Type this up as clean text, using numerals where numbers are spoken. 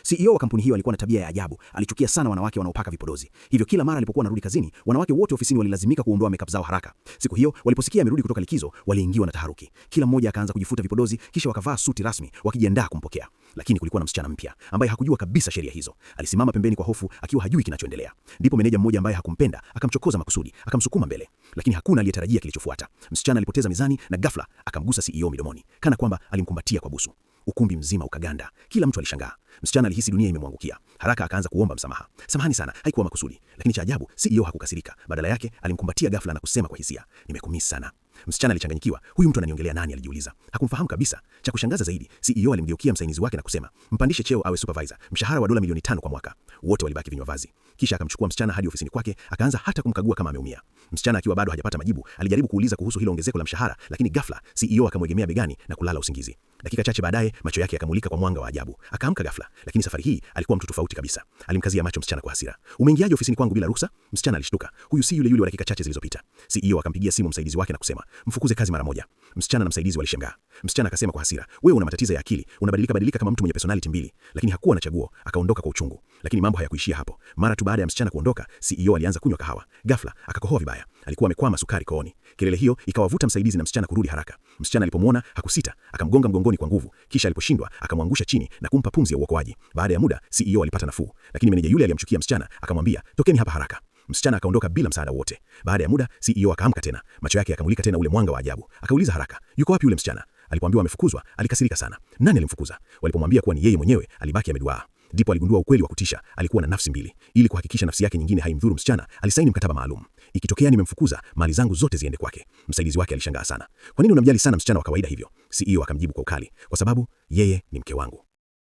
CEO wa kampuni hiyo alikuwa na tabia ya ajabu. Alichukia sana wanawake wanaopaka vipodozi. Hivyo kila mara alipokuwa anarudi kazini, wanawake wote ofisini walilazimika kuondoa makeup zao haraka. Siku hiyo waliposikia amerudi kutoka likizo, waliingiwa na taharuki. Kila mmoja akaanza kujifuta vipodozi, kisha wakavaa suti rasmi wakijiandaa kumpokea. Lakini kulikuwa na msichana mpya ambaye hakujua kabisa sheria hizo. Alisimama pembeni kwa hofu akiwa hajui kinachoendelea. Ndipo meneja mmoja ambaye hakumpenda akamchokoza makusudi, akamsukuma mbele. Lakini hakuna aliyetarajia kilichofuata. Msichana alipoteza mizani na ghafla akamgusa CEO midomoni, kana kwamba alimkumbatia kwa busu. Ukumbi mzima ukaganda. Kila mtu alishangaa. Msichana alihisi dunia imemwangukia. Haraka akaanza kuomba msamaha. Samahani sana, haikuwa makusudi. Lakini cha ajabu, CEO hakukasirika. Badala yake alimkumbatia ghafla na kusema kwa hisia, "Nimekumisi sana." Msichana alichanganyikiwa. Huyu mtu ananiongelea nani? Alijiuliza. Hakumfahamu kabisa. Cha kushangaza zaidi, CEO alimgeukia msaidizi wake na kusema, "Mpandishe cheo awe supervisor, mshahara wa dola milioni 5 kwa mwaka." Wote walibaki vinywa vazi. Kisha akamchukua msichana hadi ofisini kwake, akaanza hata kumkagua kama ameumia. Msichana akiwa bado hajapata majibu, alijaribu kuuliza kuhusu hilo ongezeko la mshahara, lakini ghafla CEO akamwegemea begani na kulala usingizi. Dakika chache baadaye, macho yake yakamulika kwa mwanga wa ajabu. Akaamka ghafla, lakini safari hii alikuwa mtu tofauti kabisa. Alimkazia macho msichana kwa hasira. "Umeingiaje ofisini kwangu bila ruhusa?" Msichana alishtuka. Huyu si yule wa dakika chache zilizopita. CEO akampigia simu msaidizi wake na kusema, "Mfukuze kazi mara moja." Msichana na msaidizi walishangaa. Msichana akasema kwa hasira, "Wewe una matatizo ya akili, unabadilika kama mtu mwenye personality mbili." Lakini hakuwa na chaguo, akaondoka kwa uchungu. Lakini mambo hayakuishia hapo. Mara tu baada ya msichana kuondoka, CEO alianza kunywa kahawa. Ghafla akakohoa vibaya. Alikuwa amekwama sukari kooni. Kelele hiyo ikawavuta msaidizi na msichana kurudi haraka. Msichana alipomwona hakusita, akamgonga mgongoni kwa nguvu, kisha aliposhindwa akamwangusha chini na kumpa pumzi ya uokoaji. Baada ya muda, CEO alipata nafuu, lakini meneja yule aliyemchukia msichana akamwambia, "Tokeni hapa haraka." Msichana akaondoka bila msaada wote. Baada ya muda, CEO akaamka tena. Macho yake yakamulika tena ule mwanga wa ajabu. Akauliza haraka, "Yuko wapi yule msichana?" Alipoambiwa amefukuzwa, alikasirika sana. Nani alimfukuza? Walipomwambia kuwa ni yeye mwenyewe, alibaki ameduaa. Ndipo aligundua ukweli wa kutisha. Alikuwa na nafsi mbili. Ili kuhakikisha nafsi yake nyingine haimdhuru msichana, alisaini mkataba maalum. Ikitokea nimemfukuza, mali zangu zote ziende kwake. Msaidizi wake alishangaa sana. "Kwa nini unamjali sana msichana wa kawaida hivyo?" CEO akamjibu kwa ukali, "Kwa sababu yeye ni mke wangu."